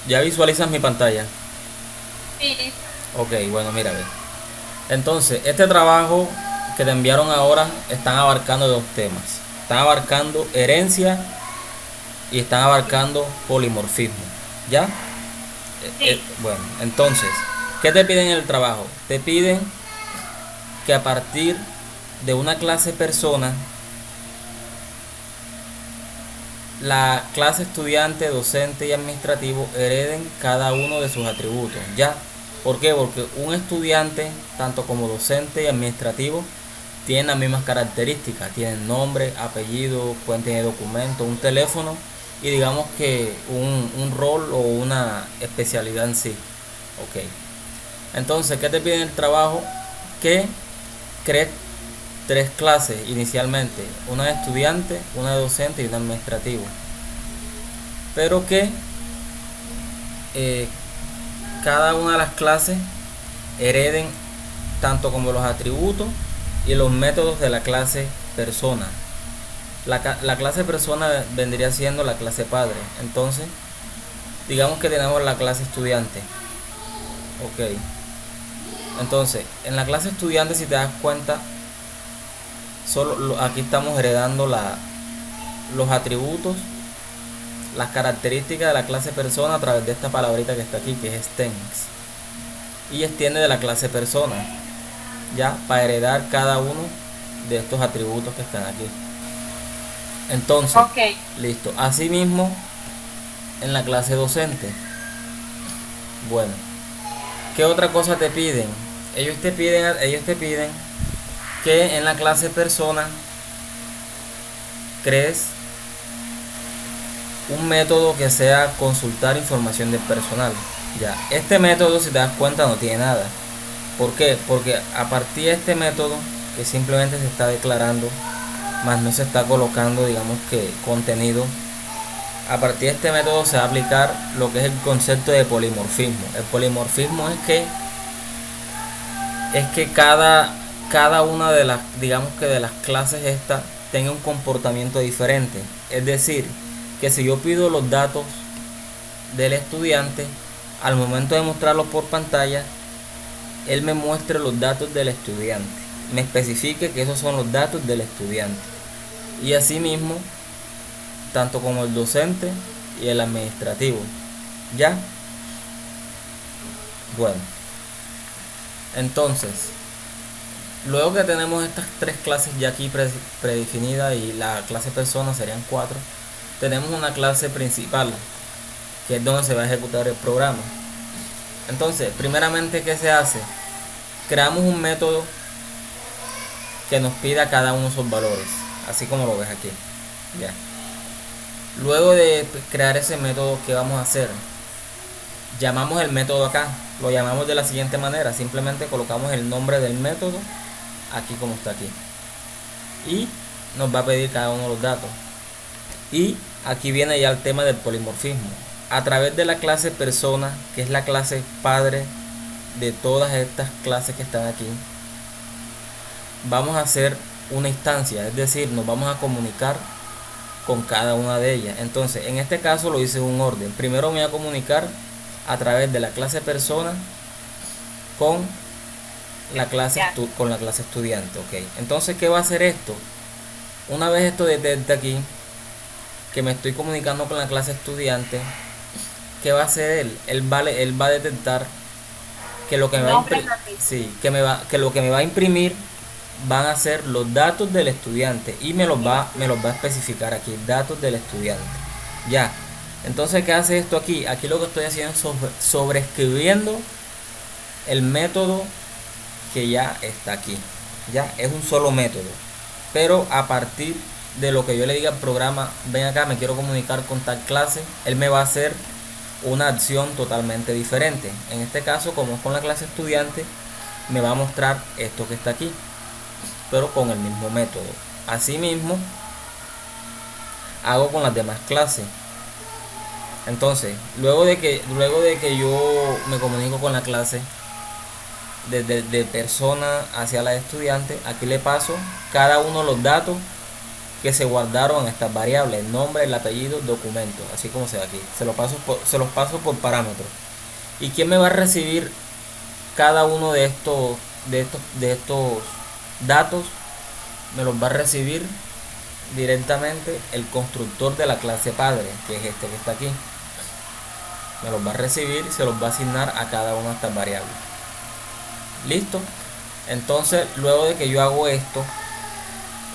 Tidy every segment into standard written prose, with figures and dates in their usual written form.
¿Ya visualizas mi pantalla? Sí. Ok, bueno, mira, ve. Entonces, este trabajo que te enviaron ahora están abarcando dos temas. Están abarcando herencia y están abarcando polimorfismo. ¿Ya? Sí. Bueno, entonces, ¿qué te piden en el trabajo? Te piden que a partir de una clase persona, la clase estudiante, docente y administrativo hereden cada uno de sus atributos. ¿Ya? ¿Por qué? Porque un estudiante, tanto como docente y administrativo, tienen las mismas características. Tienen nombre, apellido, pueden tener documento, un teléfono y digamos que un rol o una especialidad en sí. Ok. Entonces, ¿qué te piden el trabajo? Que crees tres clases inicialmente, una de estudiante, una de docente y una administrativo, pero que eh, cada una de las clases hereden tanto como los atributos y los métodos de la clase persona. La clase persona vendría siendo la clase padre. Entonces, digamos que tenemos la clase estudiante. Ok. Entonces, en la clase estudiante, si te das cuenta, aquí estamos heredando los atributos, las características de la clase persona a través de esta palabrita que está aquí, que es extends. Y extiende de la clase persona, ya, para heredar cada uno de estos atributos que están aquí. Entonces, Ok. listo. Asimismo, en la clase docente, bueno, ¿qué otra cosa te piden? Ellos te piden que en la clase persona crees un método que sea consultar información del personal. Ya, este método, si te das cuenta, no tiene nada. ¿Por qué? Porque a partir de este método, que simplemente se está declarando, más no se está colocando, digamos que contenido, a partir de este método se va a aplicar lo que es el concepto de polimorfismo. El polimorfismo es que cada una de las, digamos que de las clases estas tenga un comportamiento diferente. Es decir, que si yo pido los datos del estudiante, al momento de mostrarlos por pantalla, él me muestre los datos del estudiante, me especifique que esos son los datos del estudiante. Y asimismo, tanto como el docente y el administrativo. ¿Ya? Bueno, entonces, luego que tenemos estas tres clases ya aquí predefinidas y la clase persona serían cuatro, tenemos una clase principal, que es donde se va a ejecutar el programa. Entonces, primeramente, ¿qué se hace? Creamos un método que nos pida cada uno de esos valores, así como lo ves aquí. Ya. Luego de crear ese método, ¿qué vamos a hacer? Llamamos el método acá, lo llamamos de la siguiente manera, simplemente colocamos el nombre del método aquí como está aquí y nos va a pedir cada uno de los datos. Y aquí viene ya el tema del polimorfismo. A través de la clase persona, que es la clase padre de todas estas clases que están aquí, vamos a hacer una instancia, es decir, nos vamos a comunicar con cada una de ellas. Entonces, en este caso lo hice en un orden. Primero me voy a comunicar a través de la clase persona con Ya. con la clase estudiante, ok. Entonces, ¿qué va a hacer esto? Una vez esto detecta aquí que me estoy comunicando con la clase estudiante, ¿qué va a hacer él? Él va a detectar que lo que me va a Nombre y imprimir, apellido. sí, que lo que me va a imprimir van a ser los datos del estudiante y me los va a especificar aquí, datos del estudiante. Ya. Entonces, ¿qué hace esto aquí? Aquí lo que estoy haciendo es sobreescribiendo el método que ya está aquí. Ya, es un solo método. Pero a partir de lo que yo le diga al programa, ven acá, me quiero comunicar con tal clase, él me va a hacer una acción totalmente diferente. En este caso, como es con la clase estudiante, me va a mostrar esto que está aquí, pero con el mismo método. Asimismo, hago con las demás clases. Entonces, luego de que yo me comunico con la clase, de persona hacia la estudiante, aquí le paso cada uno de los datos que se guardaron estas variables, el nombre, el apellido, documento, así como se ve aquí. Se los paso por parámetros. ¿Y quién me va a recibir cada uno de estos datos? Me los va a recibir directamente el constructor de la clase padre, que es este que está aquí. Me los va a recibir y se los va a asignar a cada una de estas variables. ¿Listo? Entonces, luego de que yo hago esto,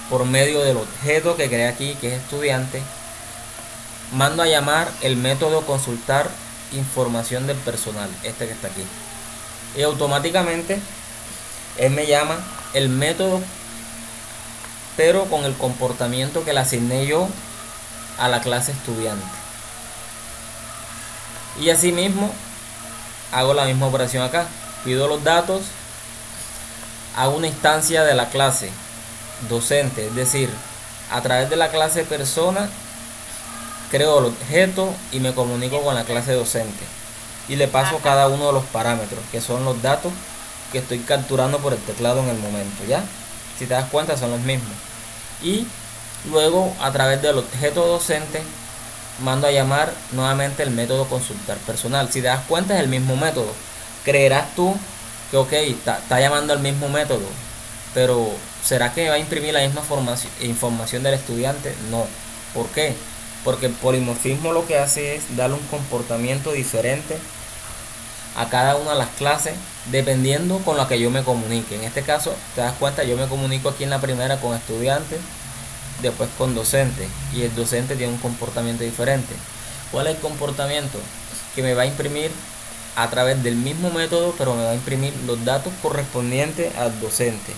por medio del objeto que creé aquí, que es estudiante, mando a llamar el método consultar información del personal, este que está aquí. Y automáticamente él me llama el método, pero con el comportamiento que le asigné yo a la clase estudiante. Y asimismo hago la misma operación acá. Pido los datos, hago una instancia de la clase docente, es decir, a través de la clase persona creo el objeto y me comunico con la clase docente y le paso cada uno de los parámetros, que son los datos que estoy capturando por el teclado en el momento. Ya, si te das cuenta, son los mismos. Y luego, a través del objeto docente, mando a llamar nuevamente el método consultar personal. Si te das cuenta, es el mismo método. Creerás tú que ok, está llamando al mismo método, pero ¿será que va a imprimir la misma información del estudiante? No. ¿Por qué? Porque el polimorfismo lo que hace es darle un comportamiento diferente a cada una de las clases dependiendo con la que yo me comunique. En este caso, te das cuenta, yo me comunico aquí en la primera con estudiantes, después con docente, y el docente tiene un comportamiento diferente. ¿Cuál es el comportamiento? Que me va a imprimir a través del mismo método, pero me va a imprimir los datos correspondientes al docente.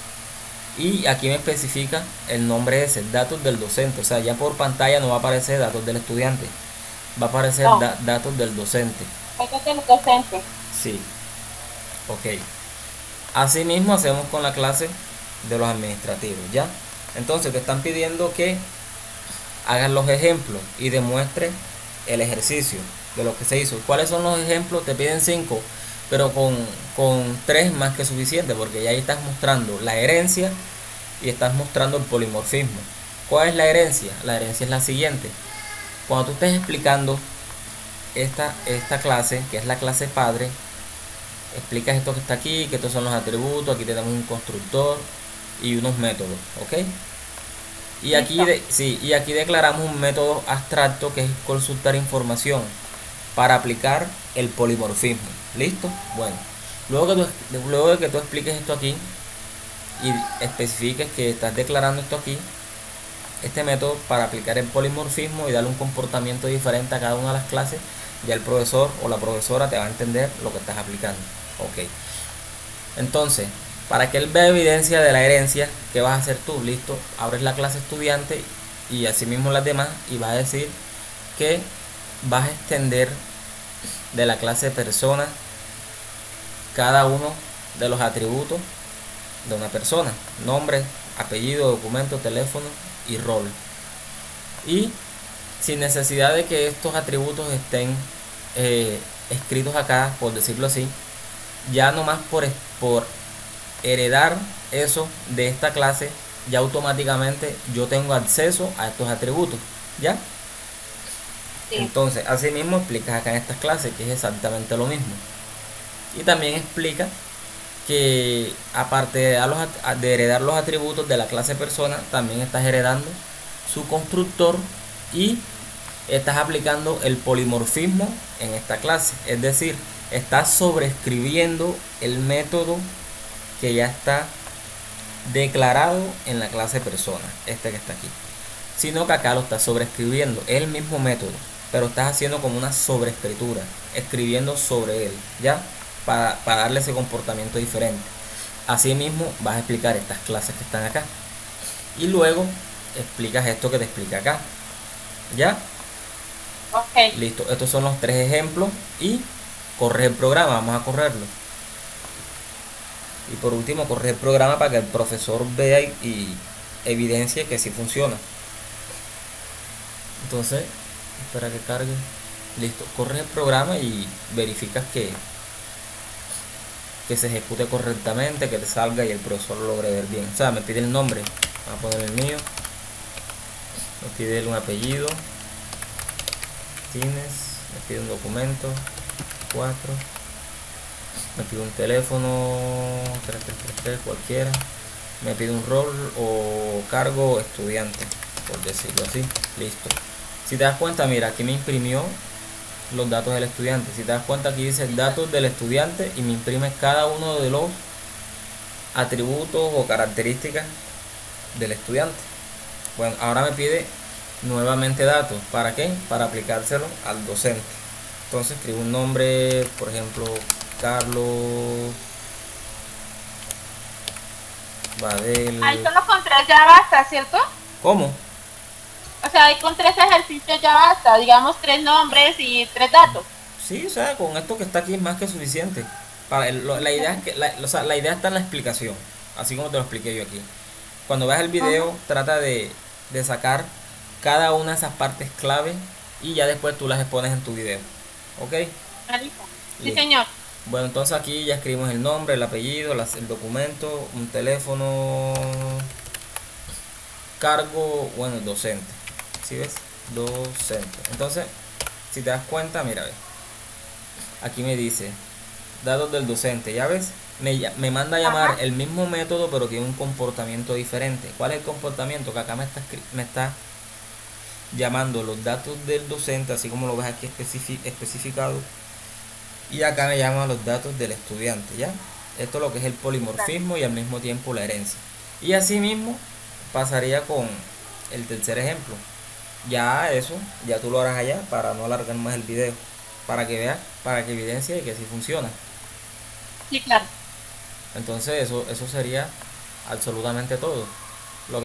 Y aquí me especifica el nombre ese, datos del docente. O sea, ya por pantalla no va a aparecer datos del estudiante, va a aparecer datos del docente. Datos del docente. Sí, ok. Asimismo hacemos con la clase de los administrativos, ¿ya? Entonces te están pidiendo que hagas los ejemplos y demuestre el ejercicio de lo que se hizo. ¿Cuáles son los ejemplos? Te piden 5, pero con 3 más que suficiente, porque ya ahí estás mostrando la herencia y estás mostrando el polimorfismo. ¿Cuál es la herencia? La herencia es la siguiente. Cuando tú estés explicando esta clase, que es la clase padre, explicas esto que está aquí, que estos son los atributos, aquí tenemos un constructor y unos métodos, ¿ok? Y aquí, y aquí declaramos un método abstracto que es consultar información para aplicar el polimorfismo. ¿Listo? Bueno, luego de que tú expliques esto aquí y especifiques que estás declarando esto aquí, este método para aplicar el polimorfismo y darle un comportamiento diferente a cada una de las clases, ya el profesor o la profesora te va a entender lo que estás aplicando. Ok. Entonces, para que él vea evidencia de la herencia, ¿qué vas a hacer tú? Listo, abres la clase estudiante y asimismo las demás y vas a decir que vas a extender de la clase persona cada uno de los atributos de una persona: nombre, apellido, documento, teléfono y rol. Y sin necesidad de que estos atributos estén escritos acá, por decirlo así, ya nomás por heredar eso de esta clase, ya automáticamente yo tengo acceso a estos atributos, ¿ya? Sí. Entonces, así mismo explicas acá en estas clases que es exactamente lo mismo. Y también explica que aparte de heredar los atributos de la clase persona, también estás heredando su constructor y estás aplicando el polimorfismo en esta clase. Es decir, estás sobreescribiendo el método que ya está declarado en la clase persona, este que está aquí, sino que acá lo estás sobreescribiendo. Es el mismo método, pero estás haciendo como una sobreescritura, escribiendo sobre él, ¿ya? Para darle ese comportamiento diferente. Asimismo vas a explicar estas clases que están acá y luego explicas esto que te explica acá, ¿ya? Ok. Listo, estos son los 3 ejemplos y corre el programa. Vamos a correrlo. Y por último, corre el programa para que el profesor vea y evidencie que sí funciona. Entonces, espera que cargue. Listo, corre el programa y verificas que se ejecute correctamente, que te salga y el profesor lo logre ver bien. O sea, me pide el nombre, voy a poner el mío. me pide un apellido, tienes, me pide un documento, 4, me pide un teléfono, 3333, cualquiera, me pide un rol o cargo estudiante, por decirlo así, listo. Si te das cuenta, mira, aquí me imprimió los datos del estudiante. Si te das cuenta, aquí dice datos del estudiante y me imprime cada uno de los atributos o características del estudiante. Bueno, ahora me pide nuevamente datos. ¿Para qué? Para aplicárselo al docente. Entonces escribo un nombre, por ejemplo, Carlos Ahí Badel. solo con tres ya basta, ¿cierto? ¿Cómo? O sea, ahí con tres ejercicios ya basta, digamos tres nombres y tres datos. Sí, o sea, con esto que está aquí es más que suficiente. La idea es que o sea, la idea está en la explicación, así como te lo expliqué yo aquí. Cuando veas el Ujú. video, trata de sacar cada una de esas partes clave y ya después tú las expones en tu video. ¿Ok? Listo. Sí, Listo. señor. Bueno, entonces aquí ya escribimos el nombre, el apellido, el documento, un teléfono, cargo, bueno, docente. ¿Sí ves? Docente. Entonces, si te das cuenta, mira, ve, aquí me dice datos del docente, ¿ya ves? Me manda a llamar Ajá. el mismo método, pero tiene un comportamiento diferente. ¿Cuál es el comportamiento? Que acá me está llamando los datos del docente, así como lo ves aquí especificado, y acá me llama los datos del estudiante, ¿ya? Esto es lo que es el Claro. polimorfismo y al mismo tiempo la herencia. Y así mismo pasaría con el tercer ejemplo. Ya eso, ya tú lo harás allá para no alargar más el video, para que veas, para que evidencie que sí funciona. Sí, claro. Entonces eso sería absolutamente todo.